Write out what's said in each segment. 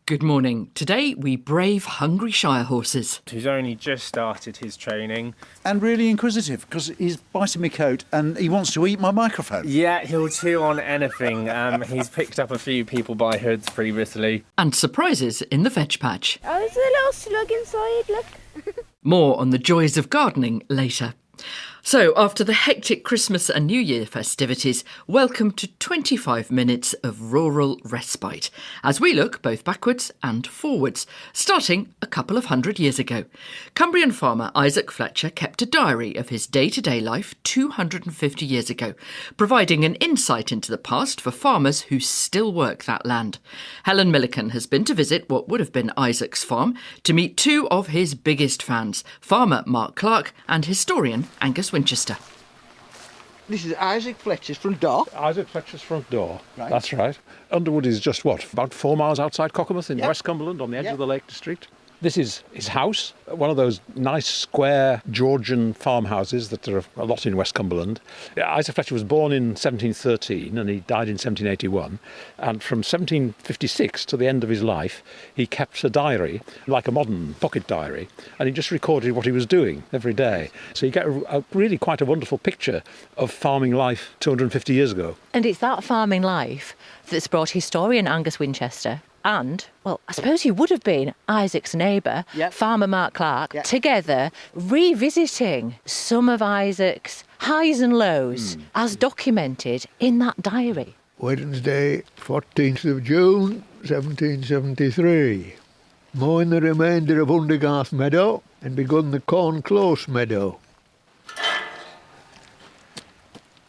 Good morning. Today we brave hungry shire horses. Who's only just started his training. And really inquisitive, because he's biting my coat and he wants to eat my microphone. Yeah, he'll chew on anything. He's picked up a few people by hoods previously. And surprises in the veg patch. Oh, there's a little slug inside, look. More on the joys of gardening later. So, after the hectic Christmas and New Year festivities, welcome to 25 minutes of rural respite, as we look both backwards and forwards, starting a couple of hundred years ago. Cumbrian farmer Isaac Fletcher kept a diary of his day-to-day life 250 years ago, providing an insight into the past for farmers who still work that land. Helen Milliken has been to visit what would have been Isaac's farm to meet two of his biggest fans, farmer Mark Clark and historian Angus Winchester. This is Isaac Fletcher's front door. Isaac Fletcher's front door. Right. That's right. Underwood is just, about 4 miles outside Cockermouth in West Cumberland on the edge of the Lake District. This is his house, one of those nice square Georgian farmhouses that are a lot in West Cumberland. Isaac Fletcher was born in 1713 and he died in 1781. And from 1756 to the end of his life, he kept a diary, like a modern pocket diary, and he just recorded what he was doing every day. So you get a really quite a wonderful picture of farming life 250 years ago. And it's that farming life that's brought historian Angus Winchester and, well, I suppose he would have been Isaac's neighbour, farmer Mark Clark, together revisiting some of Isaac's highs and lows as documented in that diary. Wednesday, 14th of June, 1773. Mowing the remainder of Undergarth Meadow and begun the Corn Close Meadow.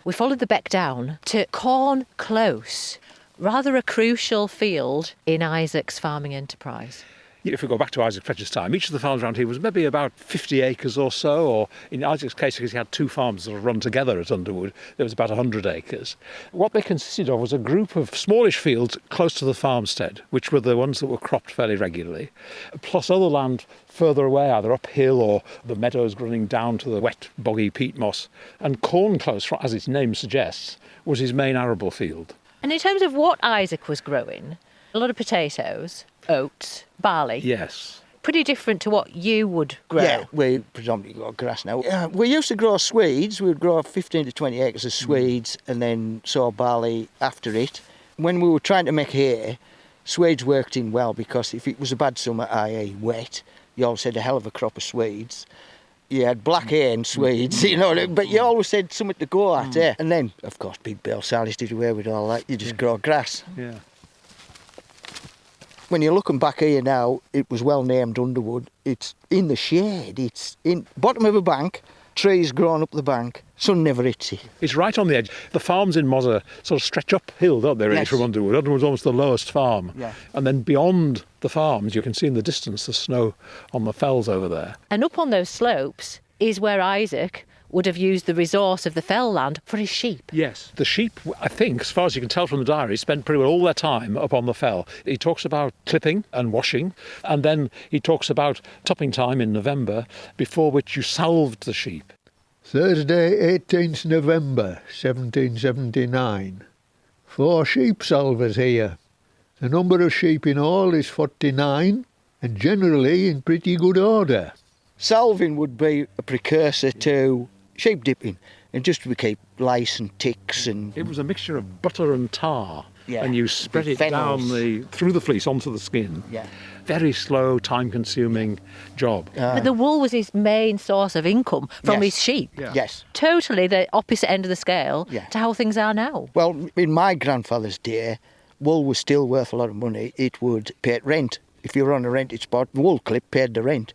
We followed the beck down to Corn Close, rather a crucial field in Isaac's farming enterprise. If we go back to Isaac Fletcher's time, each of the farms around here was maybe about 50 acres or so, or in Isaac's case, because he had two farms that run together at Underwood, there was about 100 acres. What they consisted of was a group of smallish fields close to the farmstead, which were the ones that were cropped fairly regularly, plus other land further away, either uphill or the meadows running down to the wet, boggy peat moss. And Corn Close, as its name suggests, was his main arable field. And in terms of what Isaac was growing, a lot of potatoes, oats, barley. Yes. Pretty different to what you would grow. Yeah, we predominantly got grass now. We used to grow Swedes. We would grow 15 to 20 acres of Swedes and then sow barley after it. When we were trying to make hay, Swedes worked in well because if it was a bad summer, i.e. wet, you always had a hell of a crop of Swedes. You had black hay and Swedes, but you always had something to go at, And then, of course, big bale silage did away with all that. You just grow grass. Yeah. When you're looking back here now, it was well named Underwood. It's in the shade. It's in bottom of a bank, trees growing up the bank. Sun never hits it. It's right on the edge. The farms in Mozer sort of stretch uphill, don't they, really, from Underwood? Underwood's almost the lowest farm. Yeah. And then beyond the farms, you can see in the distance the snow on the fells over there. And up on those slopes is where Isaac would have used the resource of the fell land for his sheep. Yes. The sheep, I think, as far as you can tell from the diary, spent pretty well all their time up on the fell. He talks about clipping and washing, and then he talks about topping time in November, before which you salved the sheep. Thursday, 18th November, 1779. 4 sheep salvers here. The number of sheep in all is 49, and generally in pretty good order. Salving would be a precursor to sheep dipping, and just to keep lice and ticks and... It was a mixture of butter and tar, and you spread it Fennels. down through the fleece onto the skin. Yeah. Very slow, time-consuming job. But the wool was his main source of income from his sheep. Yeah. Yes. Totally the opposite end of the scale to how things are now. Well, in my grandfather's day, wool was still worth a lot of money. It would pay rent. If you were on a rented spot, wool clip paid the rent.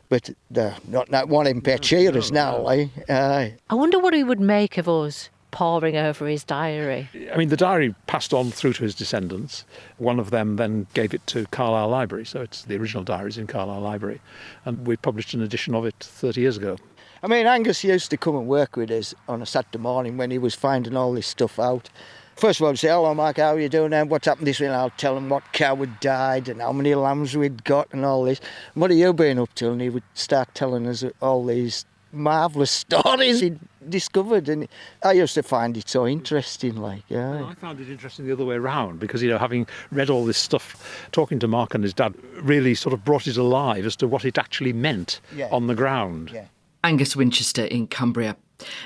But not one in paid shearers now, eh? I wonder what he would make of us poring over his diary. I mean, the diary passed on through to his descendants. One of them then gave it to Carlisle Library, so it's the original diary's in Carlisle Library. And we published an edition of it 30 years ago. I mean, Angus used to come and work with us on a Saturday morning when he was finding all this stuff out. First of all, he'd say, "Hello, Mike, how are you doing? And what's happened this week?" And I'll tell him what cow had died and how many lambs we'd got and all this. "What have you been up to?" And he would start telling us all these marvellous stories. He'd discovered, and I used to find it so interesting, like, yeah. Well, I found it interesting the other way around because, having read all this stuff, talking to Mark and his dad really sort of brought it alive as to what it actually meant on the ground. Yeah. Angus Winchester in Cumbria.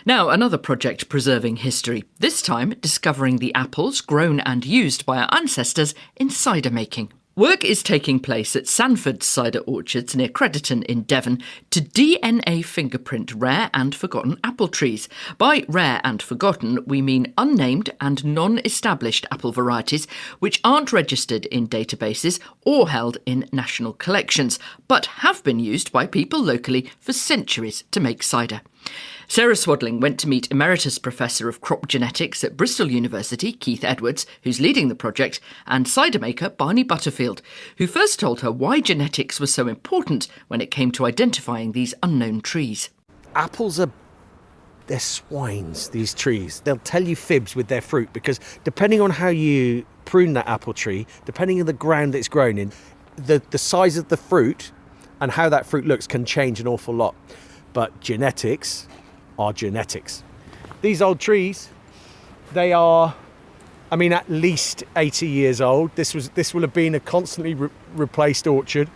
Now, another project preserving history, this time discovering the apples grown and used by our ancestors in cider making. Work is taking place at Sanford Cider Orchards near Crediton in Devon to DNA fingerprint rare and forgotten apple trees. By rare and forgotten, we mean unnamed and non-established apple varieties which aren't registered in databases or held in national collections, but have been used by people locally for centuries to make cider. Sarah Swadling went to meet Emeritus Professor of Crop Genetics at Bristol University, Keith Edwards, who's leading the project, and cider maker Barney Butterfield, who first told her why genetics was so important when it came to identifying these unknown trees. Apples they're swines, these trees. They'll tell you fibs with their fruit because depending on how you prune that apple tree, depending on the ground that it's grown in, the size of the fruit and how that fruit looks can change an awful lot. But genetics are genetics. These old trees, they are, at least 80 years old. This will have been a constantly replaced orchard.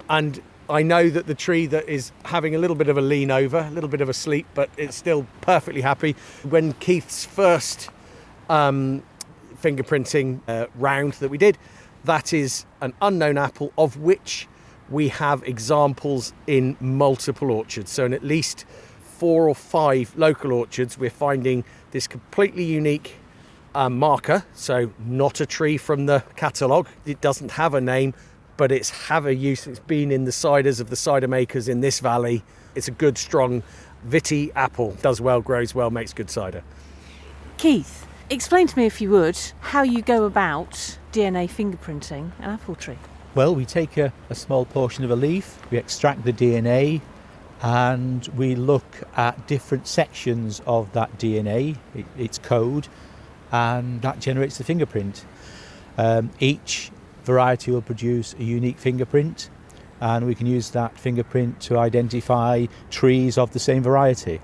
And I know that the tree that is having a little bit of a lean over, a little bit of a sleep, but it's still perfectly happy. When Keith's first fingerprinting round that we did, that is an unknown apple of which we have examples in multiple orchards. So in at least 4 or 5 local orchards, we're finding this completely unique marker. So not a tree from the catalogue. It doesn't have a name, but it's have a use. It's been in the ciders of the cider makers in this valley. It's a good, strong, vitty apple. Does well, grows well, makes good cider. Keith, explain to me, if you would, how you go about DNA fingerprinting an apple tree. Well, we take a small portion of a leaf, we extract the DNA, and we look at different sections of that DNA, its code, and that generates the fingerprint. Each variety will produce a unique fingerprint, and we can use that fingerprint to identify trees of the same variety.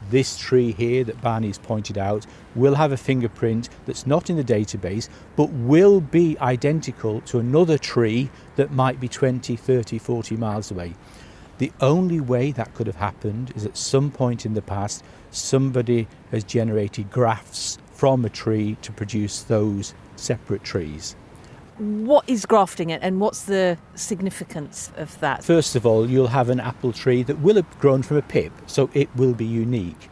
This tree here that Barney's pointed out will have a fingerprint that's not in the database, but will be identical to another tree that might be 20, 30, 40 miles away. The only way that could have happened is at some point in the past, somebody has generated grafts from a tree to produce those separate trees. What is grafting it, and what's the significance of that? First of all, you'll have an apple tree that will have grown from a pip, so it will be unique.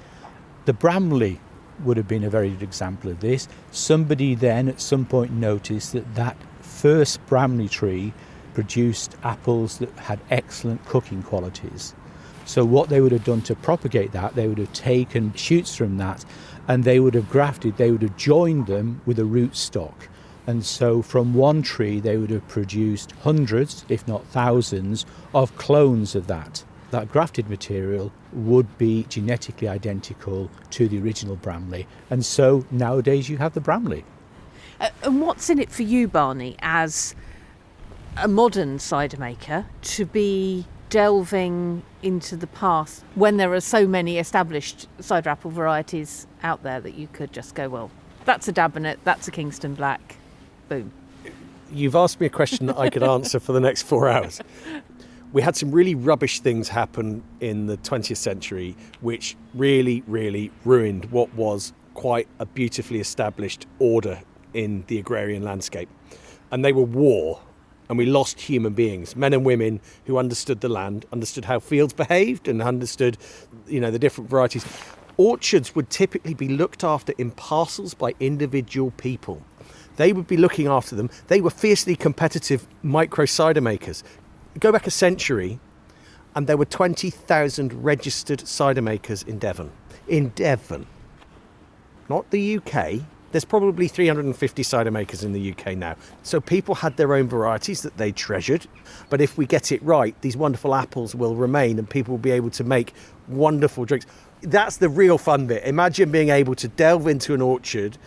The Bramley would have been a very good example of this. Somebody then at some point noticed that first Bramley tree produced apples that had excellent cooking qualities. So what they would have done to propagate that, they would have taken shoots from that and they would have grafted, they would have joined them with a rootstock. And so from one tree, they would have produced hundreds, if not thousands, of clones of that. That grafted material would be genetically identical to the original Bramley. And so nowadays you have the Bramley. And what's in it for you, Barney, as a modern cider maker, to be delving into the past when there are so many established cider apple varieties out there that you could just go, well, that's a Dabonet, that's a Kingston Black. Boom. You've asked me a question that I could answer for the next 4 hours. We had some really rubbish things happen in the 20th century, which really, really ruined what was quite a beautifully established order in the agrarian landscape. And they were war, and we lost human beings, men and women who understood the land, understood how fields behaved, and understood, the different varieties. Orchards would typically be looked after in parcels by individual people. They would be looking after them. They were fiercely competitive micro cider makers. Go back a century and there were 20,000 registered cider makers in Devon. In Devon. Not the UK. There's probably 350 cider makers in the UK now. So people had their own varieties that they treasured. But if we get it right, these wonderful apples will remain and people will be able to make wonderful drinks. That's the real fun bit. Imagine being able to delve into an orchard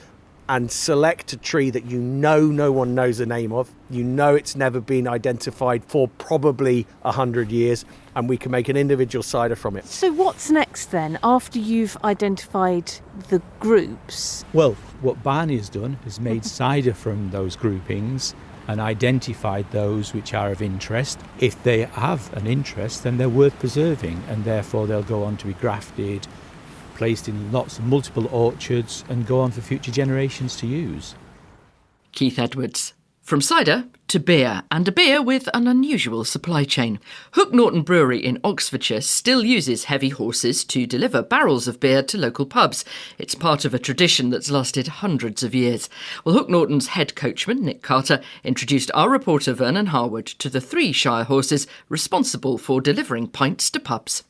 and select a tree that you know no one knows the name of, you know it's never been identified for probably 100 years, and we can make an individual cider from it. So what's next then, after you've identified the groups? Well, what Barney has done is made cider from those groupings and identified those which are of interest. If they have an interest, then they're worth preserving, and therefore they'll go on to be grafted, placed in lots of multiple orchards, and go on for future generations to use. Keith Edwards. From cider to beer, and a beer with an unusual supply chain. Hook Norton Brewery in Oxfordshire still uses heavy horses to deliver barrels of beer to local pubs. It's part of a tradition that's lasted hundreds of years. Well, Hook Norton's head coachman, Nick Carter, introduced our reporter Vernon Harwood to the 3 shire horses responsible for delivering pints to pubs.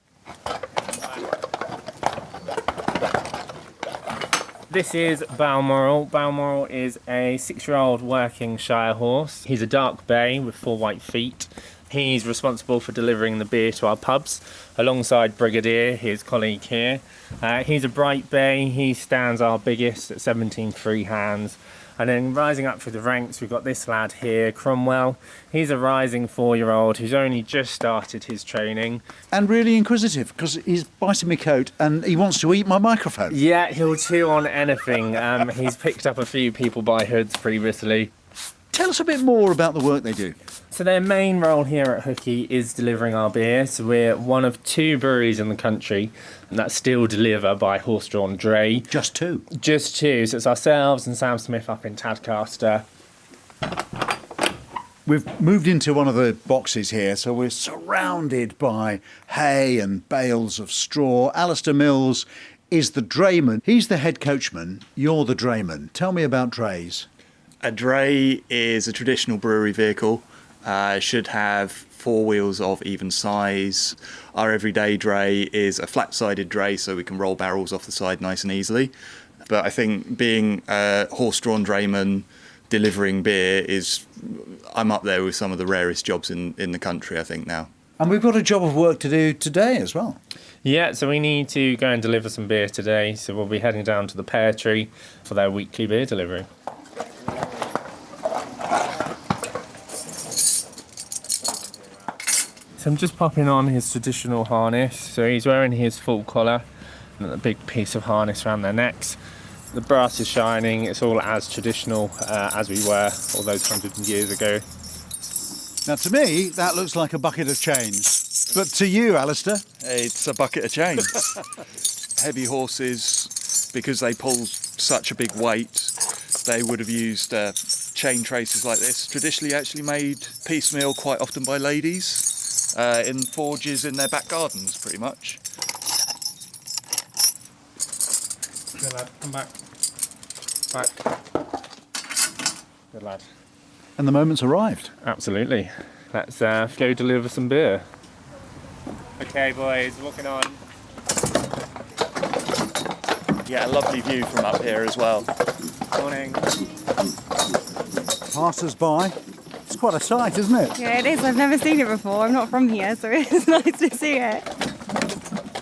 This is Balmoral. Balmoral is a 6-year-old working shire horse. He's a dark bay with 4 white feet. He's responsible for delivering the beer to our pubs, alongside Brigadier, his colleague here. He's a bright bay. He stands our biggest at 17 free hands. And then rising up through the ranks, we've got this lad here, Cromwell. He's a rising 4-year-old who's only just started his training. And really inquisitive, because he's biting my coat and he wants to eat my microphone. Yeah, he'll chew on anything. He's picked up a few people by hoods previously. Tell us a bit more about the work they do. So their main role here at Hookie is delivering our beer. So we're one of 2 breweries in the country that still deliver by horse-drawn dray. Just 2? Just 2. So it's ourselves and Sam Smith up in Tadcaster. We've moved into one of the boxes here, so we're surrounded by hay and bales of straw. Alistair Mills is the drayman. He's the head coachman. You're the drayman. Tell me about drays. A dray is a traditional brewery vehicle. Should have 4 wheels of even size. Our everyday dray is a flat-sided dray, so we can roll barrels off the side nice and easily. But I think being a horse-drawn drayman delivering beer I'm up there with some of the rarest jobs in the country, I think, now. And we've got a job of work to do today as well. Yeah, so we need to go and deliver some beer today. So we'll be heading down to the Pear Tree for their weekly beer delivery. So I'm just popping on his traditional harness. So he's wearing his full collar and a big piece of harness around their necks. The brass is shining. It's all as traditional as we were all those hundreds of years ago. Now, to me, that looks like a bucket of chains. But to you, Alistair? It's a bucket of chains. Heavy horses, because they pull such a big weight, they would have used chain traces like this, traditionally actually made piecemeal quite often by ladies. In forges in their back gardens, pretty much. Good lad, come back. Back. Good lad. And the moment's arrived. Absolutely. Let's go deliver some beer. Okay, boys, walking on. Yeah, a lovely view from up here as well. Morning. Passers-by. It's quite a sight, isn't it? Yeah, it is. I've never seen it before. I'm not from here, so it's nice to see it.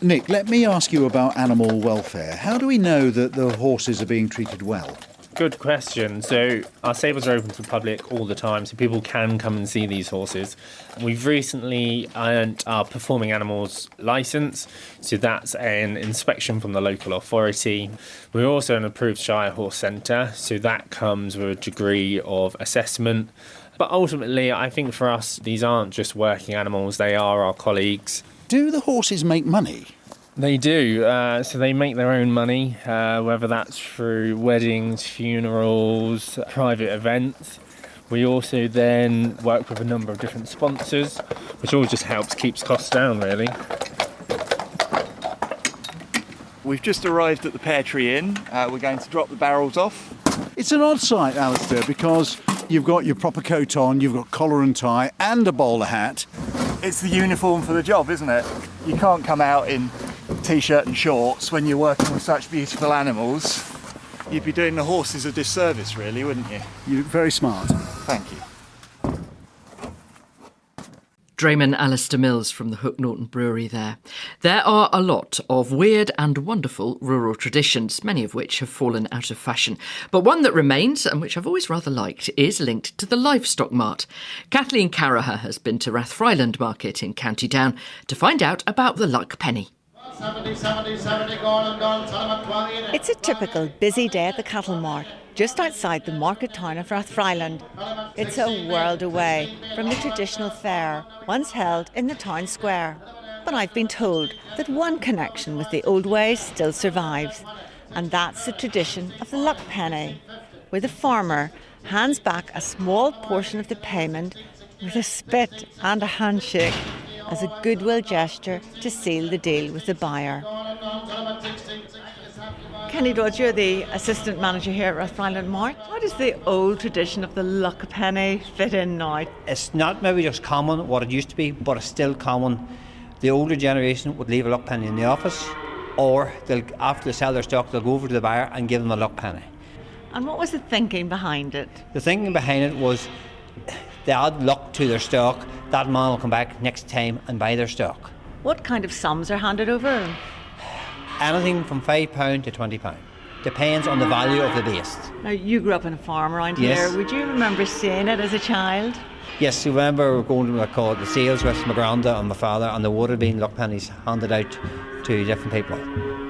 Nick, let me ask you about animal welfare. How do we know that the horses are being treated well? Good question. So our stables are open to the public all the time, so people can come and see these horses. We've recently earned our performing animals licence, so that's an inspection from the local authority. We're also an approved shire horse centre, so that comes with a degree of assessment. But ultimately, I think for us, these aren't just working animals, they are our colleagues. Do the horses make money? They do. So they make their own money, whether that's through weddings, funerals, private events. We also then work with a number of different sponsors, which all just helps keeps costs down, really. We've just arrived at the Pear Tree Inn. We're going to drop the barrels off. It's an odd sight, Alistair, because you've got your proper coat on, you've got collar and tie and a bowler hat. It's the uniform for the job, isn't it? You can't come out in t-shirt and shorts when you're working with such beautiful animals. You'd be doing the horses a disservice, really, wouldn't you? You look very smart. Thank you. Drayman Alistair Mills from the Hook Norton Brewery there. There are a lot of weird and wonderful rural traditions, many of which have fallen out of fashion. But one that remains, and which I've always rather liked, is linked to the Livestock Mart. Kathleen Carragher has been to Rathfriland Market in County Down to find out about the luck penny. It's a typical busy day at the cattle mart, just outside the market town of Rathfriland. It's a world away from the traditional fair, once held in the town square. But I've been told that one connection with the old ways still survives, and that's the tradition of the luck penny, where the farmer hands back a small portion of the payment with a spit and a handshake as a goodwill gesture to seal the deal with the buyer. Kenny Dodge, you're the assistant manager here at Rathfriland Mart. How does the old tradition of the luck penny fit in now? It's not maybe just common what it used to be, but it's still common. The older generation would leave a luck penny in the office, or after they sell their stock, they'll go over to the buyer and give them a luck penny. And what was the thinking behind it? The thinking behind it was they add luck to their stock. That man will come back next time and buy their stock. What kind of sums are handed over? Anything from £5 to £20. Depends on the value of the beast. Now, you grew up in a farm around Yes. here. Would you remember seeing it as a child? Yes, I remember going to the sales with my granda and my father, and there would have been luck pennies handed out to different people.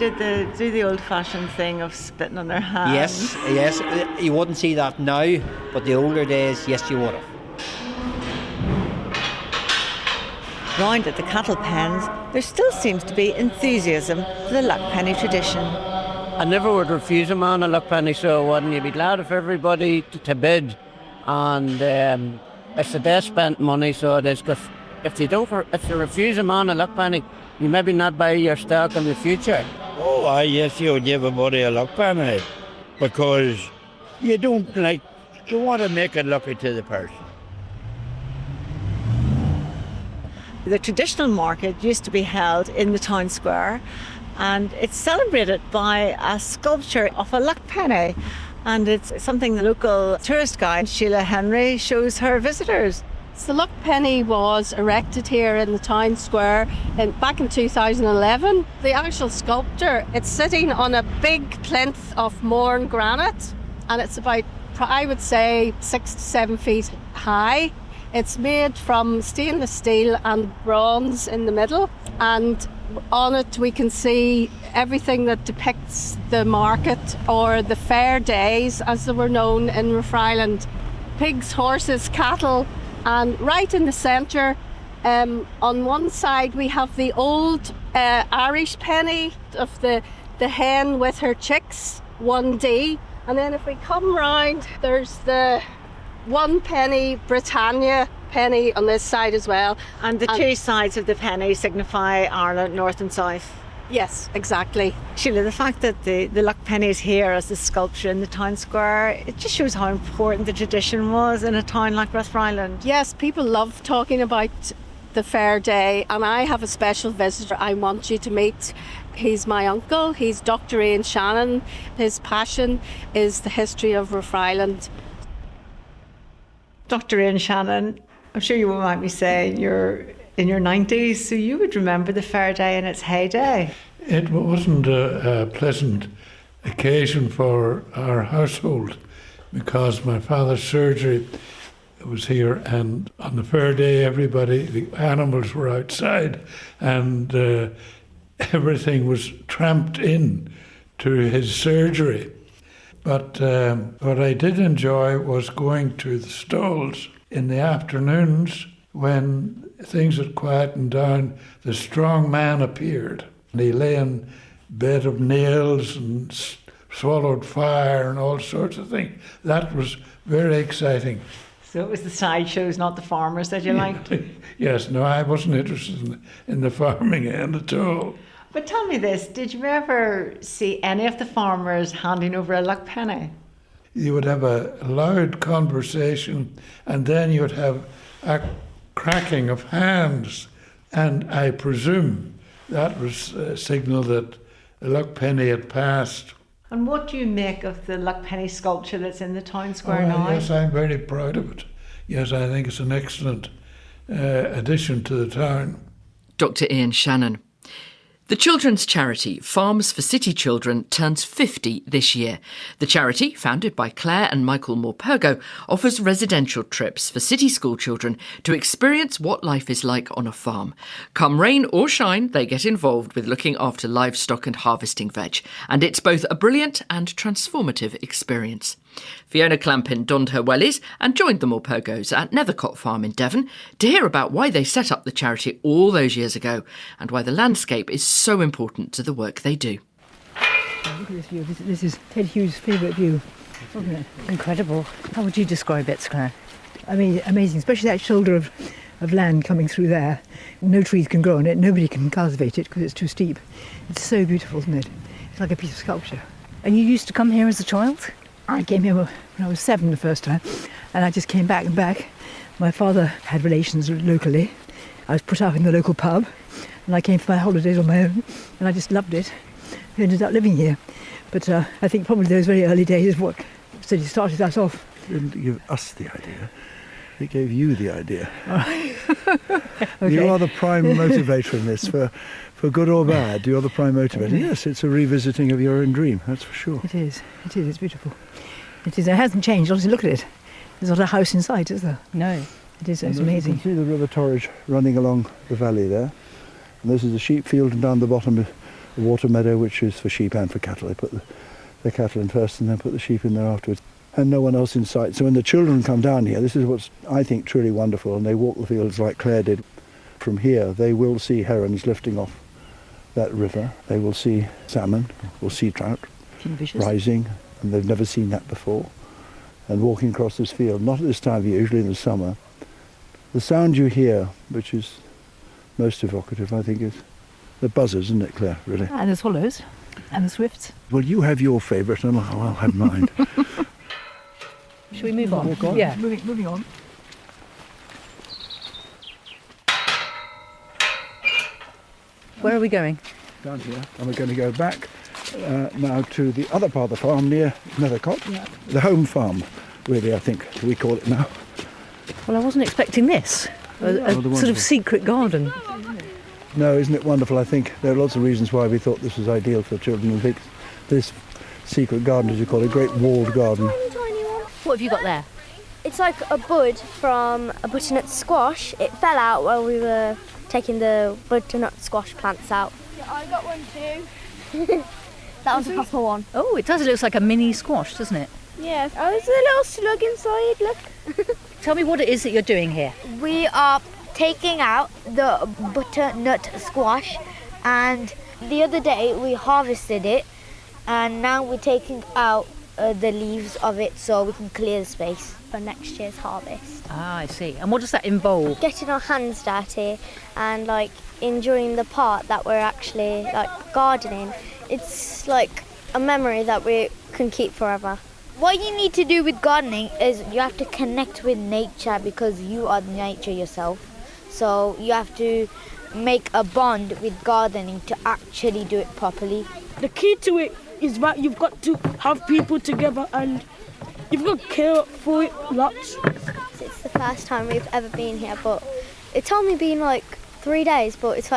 Did they do the old-fashioned thing of spitting on their hands? Yes. You wouldn't see that now, but the older days, yes, you would have. Round at the cattle pens, there still seems to be enthusiasm for the luck penny tradition. I never would refuse a man a luck penny, so I wouldn't. You'd be glad if everybody to bid, and it's the best spent money, so it is. Because if you refuse a man a luck penny, you maybe not buy your stock in the future. Oh, yes, you would give everybody a luck penny, because you want to make it lucky to the person. The traditional market used to be held in the town square, and it's celebrated by a sculpture of a luck penny, and it's something the local tourist guide Sheila Henry shows her visitors. The luck penny was erected here in the town square back in 2011. The actual sculpture, it's sitting on a big plinth of Mourne granite, and it's about, I would say, 6 to 7 feet high. It's made from stainless steel and bronze in the middle, and on it we can see everything that depicts the market or the fair days as they were known in Rathfriland. Pigs, horses, cattle, and right in the centre on one side we have the old Irish penny of the hen with her chicks, 1D, and then if we come round there's the 1 penny Britannia penny on this side as well. And the two sides of the penny signify Ireland, north and south. Yes, exactly. Sheila, the fact that the luck penny is here as the sculpture in the town square, it just shows how important the tradition was in a town like Rathfriland. Yes, people love talking about the fair day, and I have a special visitor I want you to meet. He's my uncle, he's Dr. Ian Shannon. His passion is the history of Rathfriland. Dr. Ian Shannon, I'm sure you won't mind me saying you're in your 90s, so you would remember the fair day in its heyday. It wasn't a pleasant occasion for our household because my father's surgery was here, and on the fair day the animals were outside, and everything was tramped in to his surgery. But what I did enjoy was going to the stalls in the afternoons when things had quietened down. The strong man appeared, and he lay in bed of nails and swallowed fire and all sorts of things. That was very exciting. So it was the sideshows, not the farmers, that you liked? Yes, no, I wasn't interested in the farming end at all. But tell me this, did you ever see any of the farmers handing over a luck penny? You would have a loud conversation, and then you would have a cracking of hands, and I presume that was a signal that the luck penny had passed. And what do you make of the luck penny sculpture that's in the town square now? Yes, I'm very proud of it. Yes, I think it's an excellent addition to the town. Dr. Ian Shannon. The children's charity Farms for City Children turns 50 this year. The charity, founded by Claire and Michael Morpurgo, offers residential trips for city school children to experience what life is like on a farm. Come rain or shine, they get involved with looking after livestock and harvesting veg. And it's both a brilliant and transformative experience. Fiona Clampin donned her wellies and joined the Morpurgos at Nethercott Farm in Devon to hear about why they set up the charity all those years ago and why the landscape is so important to the work they do. Look at this view. This is Ted Hughes' favourite view, isn't it? Incredible. How would you describe it, Claire? I mean, amazing, especially that shoulder of land coming through there. No trees can grow on it, nobody can cultivate it because it's too steep. It's so beautiful, isn't it? It's like a piece of sculpture. And you used to come here as a child? I came here when I was 7 the first time, and I just came back and back. My father had relations locally. I was put up in the local pub, and I came for my holidays on my own, and I just loved it. I ended up living here. But I think probably those very early days is what started us off. It didn't give us the idea. It gave you the idea. Okay. You are the prime motivator in this, for good or bad. You're the prime motivator. Yes, it's a revisiting of your own dream, that's for sure. It is, it's beautiful. It is, it hasn't changed, honestly, look at it. There's not a house in sight, is there? No. It is, and it's amazing. You can see the River Torridge running along the valley there. And this is a sheep field, and down the bottom a water meadow, which is for sheep and for cattle. They put the cattle in first and then put the sheep in there afterwards. And no one else in sight. So when the children come down here, this is what's, I think, truly wonderful, and they walk the fields like Claire did. From here, they will see herons lifting off that river. They will see salmon or sea trout rising, and they've never seen that before. And walking across this field, not at this time of year, usually in the summer, the sound you hear, which is most evocative, I think, is the buzzers, isn't it, Claire, really? And the swallows, and the swifts. Well, you have your favourite, and I'll have mine. Shall we move on? Walk on? Yeah, moving on. Where are we going? Down here, and we're going to go back now to the other part of the farm near Nethercott, the home farm, really, I think we call it now. Well, I wasn't expecting this. A sort of secret garden. No, isn't it wonderful? I think there are lots of reasons why we thought this was ideal for children. I think this secret garden, as you call it, a great walled garden. What have you got there? It's like a bud from a butternut squash. It fell out while we were taking the butternut squash plants out. Yeah, I got one too. That was a proper one. Oh, it does. It looks like a mini squash, doesn't it? Yeah, oh, there's a little slug inside, look. Tell me what it is that you're doing here. We are taking out the butternut squash, and the other day we harvested it, and now we're taking out the leaves of it so we can clear the space for next year's harvest. Ah, I see. And what does that involve? Getting our hands dirty and like enjoying the part that we're actually like gardening. It's like a memory that we can keep forever. What you need to do with gardening is you have to connect with nature because you are nature yourself. So you have to make a bond with gardening to actually do it properly. The key to it is that you've got to have people together and you've got to care for it lots. It's the first time we've ever been here, but it's only been like 3 days, but it's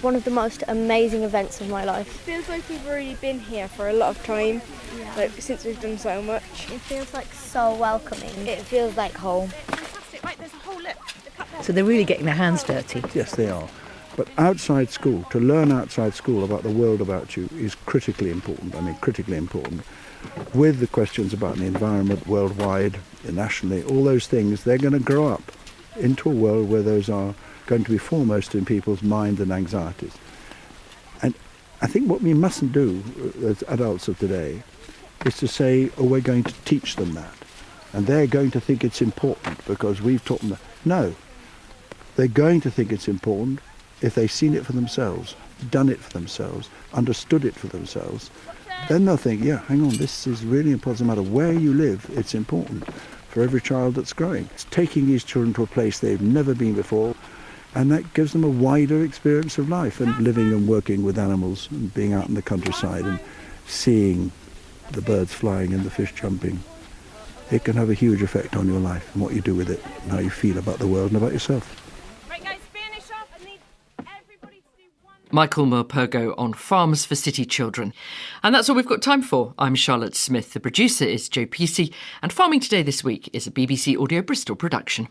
one of the most amazing events of my life. It feels like we've already been here for a lot of time, like since we've done so much. It feels like so welcoming. It feels like home. Fantastic, right, there's a whole lip. So they're really getting their hands dirty. Yes, they are. But outside school, to learn outside school about the world about you is critically important. I mean, critically important. With the questions about the environment worldwide, nationally, all those things, they're going to grow up into a world where those are going to be foremost in people's minds and anxieties. And I think what we mustn't do as adults of today is to say, oh, we're going to teach them that. And they're going to think it's important because we've taught them that. No. They're going to think it's important if they've seen it for themselves, done it for themselves, understood it for themselves. Then they'll think, yeah, hang on, this is really important. No matter where you live, it's important for every child that's growing. It's taking these children to a place they've never been before, and that gives them a wider experience of life and living and working with animals and being out in the countryside and seeing the birds flying and the fish jumping. It can have a huge effect on your life and what you do with it and how you feel about the world and about yourself. Michael Morpurgo on Farms for City Children. And that's all we've got time for. I'm Charlotte Smith. The producer is Joe Pesey. And Farming Today this week is a BBC Audio Bristol production.